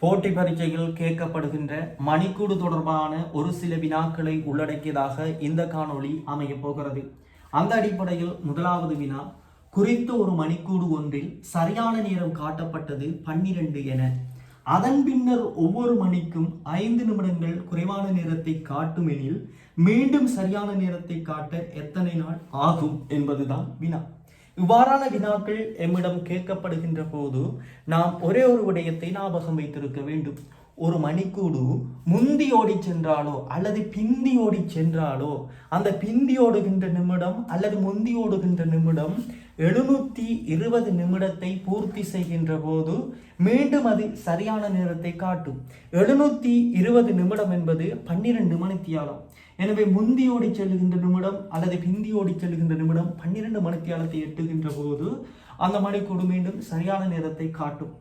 போட்டி பரீட்சையில் கேட்கப்படுகின்ற மணிக்கூடு தொடர்பான ஒரு சில வினாக்களை உள்ளடக்கியதாக இந்த காணொளி அமையப் போகிறது. அந்த அடிப்படையில் முதலாவது வினா, குறித்த ஒரு மணிக்கூடு ஒன்றில் சரியான நேரம் காட்டப்பட்டது 12 என, அதன் பின்னர் ஒவ்வொரு மணிக்கும் 5 நிமிடங்கள் குறைவான நேரத்தை காட்டும் எனில் மீண்டும் சரியான நேரத்தை காட்ட எத்தனை நாள் ஆகும் என்பதுதான் வினா. இவ்வாறான வினாக்கள் எம்மிடம் கேட்கப்படுகின்ற போது நாம் ஒரே ஒரு விடயத்தை ஞாபகம் வைத்திருக்க வேண்டும். ஒரு மணிக்கூடு முந்தி ஓடி சென்றாலோ அல்லது பிந்தி ஓடி சென்றாலோ அந்த பிந்தி ஓடுகின்ற நிமிடம் அல்லது முந்தி ஓடுகின்ற நிமிடம் 720 நிமிடத்தை பூர்த்தி செய்கின்ற போது மீண்டும் அது சரியான நேரத்தை காட்டும். 720 நிமிடம் என்பது 12 மணித்தியாலம். எனவே முந்தி ஓடி செல்லுகின்ற நிமிடம் அல்லது பிந்தி ஓடி செல்லுகின்ற நிமிடம் 12 மணித்தியாலத்தை எட்டுகின்ற போது அந்த மணிக்கூடு மீண்டும் சரியான நேரத்தை காட்டும்.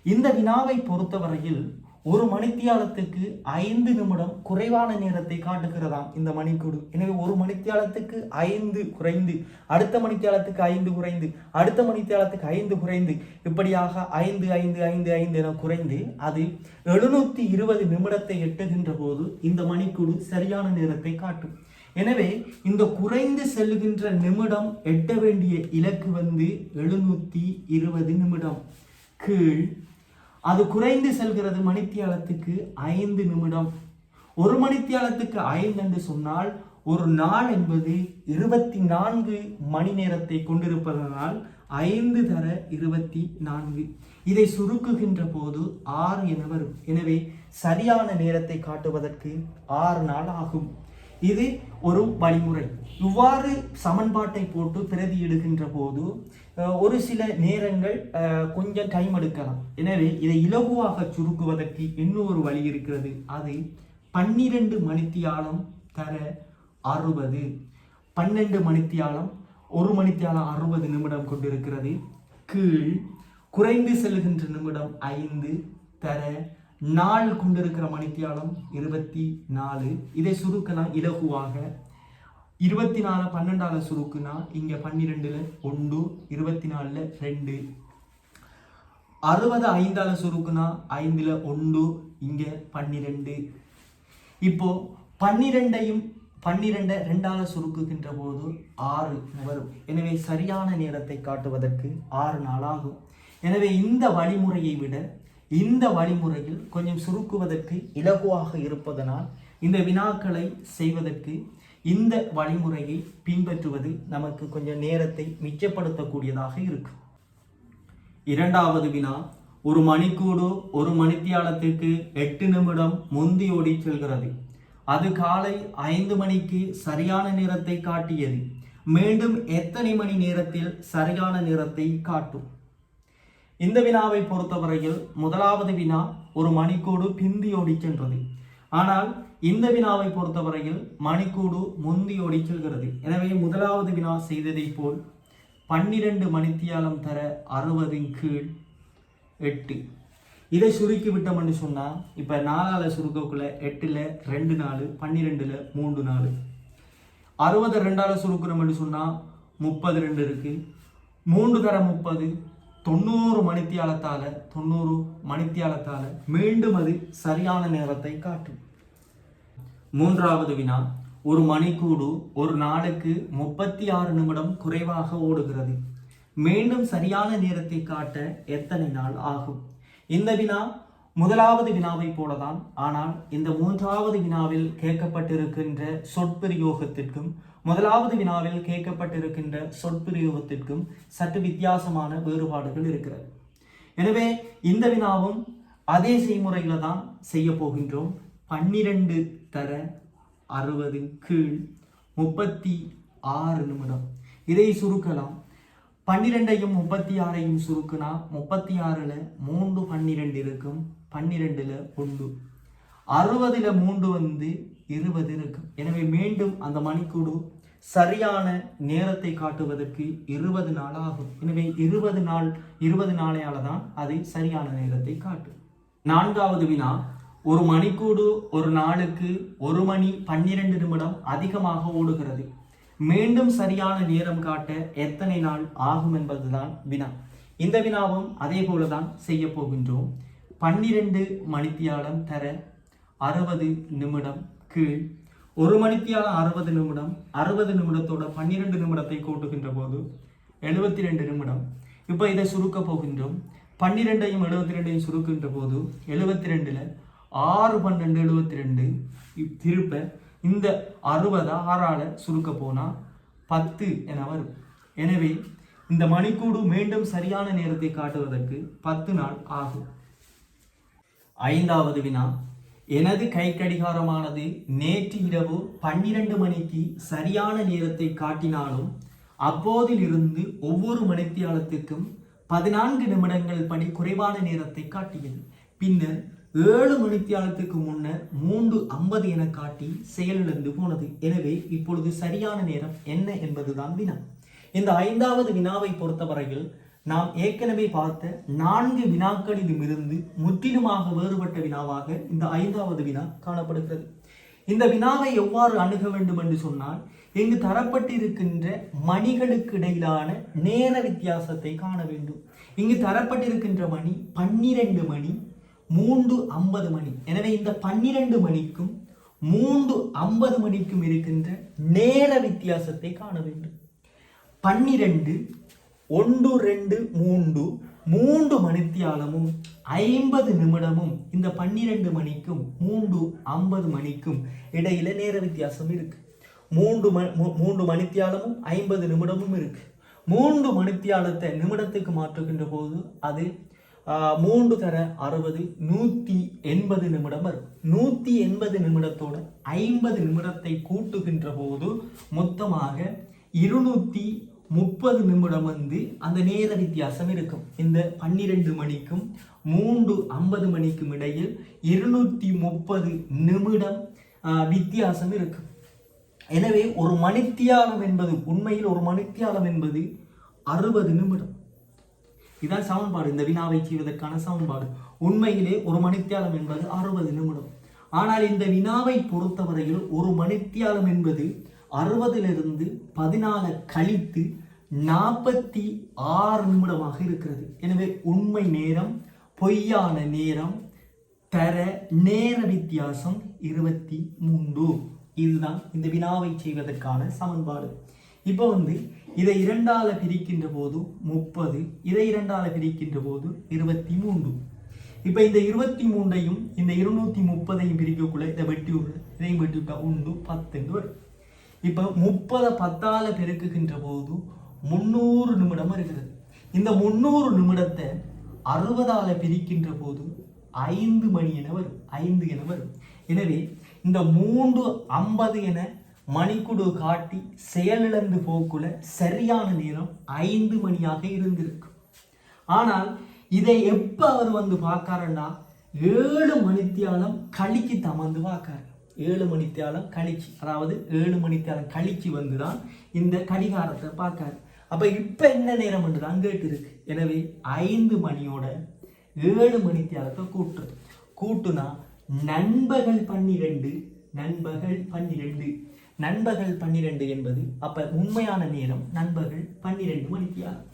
இந்த வினாவை பொறுத்தவரையில் ஒரு மணித்தியாலத்துக்கு 5 நிமிடம் குறைவான நேரத்தை காட்டுகிறதாம் இந்த மணிக்கூடு. எனவே ஒரு மணித்தியாலத்துக்கு 5 குறைந்து, அடுத்த மணித்தியாலத்துக்கு 5 குறைந்து, அடுத்த மணித்தியாலத்துக்கு 5 குறைந்து, இப்படியாக 5 5 5 5 என குறைந்து அது 720 நிமிடத்தை எட்டுகின்ற போது இந்த மணிக்கூடு சரியான நேரத்தை காட்டும். எனவே இந்த குறைந்து செல்லுகின்ற நிமிடம் எட்ட வேண்டிய இலக்கு 720 நிமிடம் கீழ் அது குறைந்து செல்கிறது மணித்தியாலத்துக்கு 5 நிமிடம். ஒரு மணித்தியாலத்துக்கு 5 என்று சொன்னால் ஒரு நாள் என்பது 24 மணி நேரத்தை கொண்டிருப்பதனால் 5 தர 24, இதை சுருக்குகின்ற போது 6 என வரும். எனவே சரியான நேரத்தை காட்டுவதற்கு 6 நாள் ஆகும். இது ஒரு வழிமுறை. இவ்வாறு சமன்பாட்டை போட்டு பிரதியிடுகின்ற போது ஒரு சில நேரங்கள் கொஞ்சம் டைம் எடுக்கலாம். எனவே இதை இலகுவாக சுருக்குவதற்கு இன்னொரு வழி இருக்கிறது. அது 12 மணித்தியாலம் தர 60. 12 மணித்தியாலம், ஒரு மணித்தியாலம் 60 நிமிடம் கொண்டிருக்கிறது. கீழ் குறைந்து செல்கின்ற நிமிடம் 5 தர நாள் கொண்டிருக்கிற மணித்தியாலம் 24. இதை சுருக்கலாம் இலகுவாக. 24 12ஆல சுருக்குனா இங்க 12ல 1, 24ல 2. 60 5ஆல சுருக்குனா 5ல 1, இங்க 12. இப்போ 12ஐயும் 12 2ஆல சுருக்குகின்ற போது 6 வரும். எனவே சரியான நேரத்தை காட்டுவதற்கு 6 நாள் ஆகும். எனவே இந்த வழிமுறையை விட இந்த வழிமுறையில் கொஞ்சம் சுருக்குவதற்கு இலகுவாக இருப்பதனால் இந்த வினாக்களை செய்வதற்கு இந்த வழிமுறையை பின்பற்றுவது நமக்கு கொஞ்சம் நேரத்தை மிச்சப்படுத்தக்கூடியதாக இருக்கு. இரண்டாவது வினா, ஒரு மணிக்கூடு ஒரு மணித்தியாலத்துக்கு 8 நிமிடம் முந்தி ஓடி செல்கிறது. அது காலை 5 மணிக்கு சரியான நேரத்தை காட்டியது. மீண்டும் எத்தனை மணி நேரத்தில் சரியான நேரத்தை காட்டும்? இந்த வினாவை பொறுத்தவரையில் முதலாவது வினா ஒரு மணிக்கூடு பிந்தி ஓடி சென்றது. ஆனால் இந்த வினாவை பொறுத்தவரையில் மணிக்கூடு முந்தி ஓடி செல்கிறது. எனவே முதலாவது வினா செய்ததை போல் 12 மணித்தியாலம் தர 60 கீழ் 8. இதை சுருக்கி விட்டோம் என்று சொன்னால் இப்போ 4ஆல சுருக்கக்குள்ள 8ல 2 நாள், 12ல 3 நாள். 60 2ஆல சுருக்கணும் என்று சொன்னால் 32 இருக்கு. 3 தர 30, 90 மணித்தியாலத்தால மீண்டும் அது சரியான நேரத்தை காட்டும். மூன்றாவது வினா, ஒரு மணிக்கூடு ஒரு நாளுக்கு 36 நிமிடம் குறைவாக ஓடுகிறது. மீண்டும் சரியான நேரத்தை காட்ட எத்தனை நாள் ஆகும்? இந்த வினா முதலாவது வினாவை போலதான். ஆனால் இந்த மூன்றாவது வினாவில் கேட்கப்பட்டிருக்கின்ற சொற்பிரயோகத்திற்கும் முதலாவது வினாவில் கேட்கப்பட்டிருக்கின்ற சொற்பிரயோகத்திற்கும் சற்று வித்தியாசமான வேறுபாடுகள் இருக்கிறது. எனவே இந்த வினாவும் அதே செய்முறையில தான் செய்ய போகின்றோம். 12 தர 60 கீழ் 36 நிமிடம். இதை சுருக்கலாம். 12ஐயும் 36ஐயும் சுருக்குனா 36ல 3 12 இருக்கும், 12ல 1. 60ல 3 20 இருக்கும். எனவே மீண்டும் அந்த மணிக்கூடு சரியான நேரத்தை காட்டுவதற்கு 20 நாள் ஆகும். எனவே 20 நாளையால தான் அது சரியான நேரத்தை காட்டும். நான்காவது வினா, ஒரு மணிக்கூடு ஒரு நாளுக்கு 1 மணி 12 நிமிடம் அதிகமாக ஓடுகிறது. மீண்டும் சரியான நேரம் காட்ட எத்தனை நாள் ஆகும் என்பதுதான் வினா. இந்த வினாவும் அதே போலதான் செய்ய போகின்றோம். 12 மணித்தியாலம் தர 60 நிமிடம் கீழ் 1 மணித்தியாலம் 60 நிமிடம் 60 நிமிடத்தோட 12 நிமிடத்தை கூட்டுகின்ற போது 72 நிமிடம். இப்போ இதை சுருக்க போகின்றோம். 12ஐயும் 72ஐயும் சுருக்கின்ற போது 72ல் 6 12 72 திருப்ப இந்த 60 6ஆல் சுருக்க போனால் 10 என வரும். எனவே இந்த மணிக்கூடு மீண்டும் சரியான நேரத்தை காட்டுவதற்கு 10 நாள் ஆகும். 5வது வினா, எனது கை கடிகாரமானது நேற்று இரவு 12 மணிக்கு சரியான நேரத்தை காட்டினாலும் அப்போதிலிருந்து ஒவ்வொரு மணித்தியாலத்துக்கும் 14 நிமிடங்கள் படி குறைவான நேரத்தை காட்டியது. பின்னர் 7 மணித்தியாலத்துக்கு முன்னர் 3:50 என காட்டி செயலிழந்து போனது. எனவே இப்பொழுது சரியான நேரம் என்ன என்பதுதான் வினா. இந்த 5வது வினாவை பொறுத்தவரையில் நாம் ஏற்கனவே பார்த்த 4 வினாக்களிலுமிருந்து முற்றிலுமாக வேறுபட்ட வினாவாக இந்த 5வது வினா காணப்படுகிறது. இந்த வினாவை எவ்வாறு அணுக வேண்டும் என்று சொன்னால், இங்கு தரப்பட்டிருக்கின்ற மணிகளுக்கு இடையிலான நேர வித்தியாசத்தை காண வேண்டும். இங்கு தரப்பட்டிருக்கின்ற மணி 12 மணி 3:50 மணி. எனவே இந்த 12 மணிக்கும் 3:50 மணிக்கும் இருக்கின்ற நேர வித்தியாசத்தை காண வேண்டும். 12 1 2 3 மணித்தியாலமும் 50 நிமிடமும் இந்த 12 மணிக்கும் 3:50 மணிக்கும் இடையில நேர வித்தியாசம் இருக்கு. 3 மணித்தியாலமும் 50 நிமிடமும் இருக்கு. 3 மணித்தியாலத்தை நிமிடத்துக்கு மாற்றுகின்ற போது அது 3 தர 60 180 நிமிடம் வரும். 180 நிமிடத்தோட 50 நிமிடத்தை கூட்டுகின்ற போது மொத்தமாக 230 நிமிடம் அந்த நேர வித்தியாசம் இருக்கும். இந்த 12 மணிக்கும் 3:50 மணிக்கும் இடையில் 230 நிமிடம் வித்தியாசம் இருக்கும். எனவே ஒரு மணித்தியாலம் என்பது உண்மையில் ஒரு மணித்தியாலம் என்பது 60 நிமிடம். இதான் சமன்பாடு. இந்த வினாவை செய்வதற்கான சமன்பாடு. உண்மையிலே ஒரு மணித்தியாலம் என்பது 60 நிமிடம். ஆனால் இந்த வினாவை பொறுத்தவரையில் ஒரு மணித்தியாலம் என்பது 60லிருந்து 14 கழித்து 46 நிமிடமாக இருக்கிறது. எனவே உண்மை நேரம் பொய்யான நேரம் தர நேர வித்தியாசம் 23. இதுதான் இந்த வினாவை செய்வதற்கான சமன்பாடு. இப்போ இதை 2ஆல பிரிக்கின்ற போது 30, இதை 2ஆல பிரிக்கின்ற போது 23. இப்போ இந்த 23ஐயும் இந்த 230ஐயும் பிரிக்கக்குள்ள இதை வெட்டி விடு, இதையும் வெட்டி விட்டா 1 10 வரும். இப்போ 30 10ஆல பெருக்குகின்ற போது 300 நிமிடம் இருக்கிறது. இந்த 300 நிமிடத்தை 60ஆல பிரிக்கின்ற போது 5 மணி என வரும், 5 என வரும். எனவே இந்த 3:50 என மணிக்குடு காட்டி செயலிழந்து போக்குள்ள சரியான நேரம் 5 மணியாக இருந்திருக்கும். ஆனால் இதை எப்ப அவர் பார்க்காருன்னா 7 மணித்தியாலம் கழிச்சு தமந்து பார்க்காரு. 7 மணித்தியாலம் கழிச்சு, அதாவது 7 மணித்தியாலம் கழிச்சு வந்துதான் இந்த கடிகாரத்தை பார்க்காரு. அப்ப இப்ப என்ன நேரம் என்றுதான் கேட்டு இருக்கு. எனவே 5 மணியோட 7 மணித்தியாலத்தை கூட்டுனா நண்பகல் 12 நண்பகல் 12 என்பது அப்ப உண்மையான நேரம் நண்பகல் 12 மணித்தியாலம்.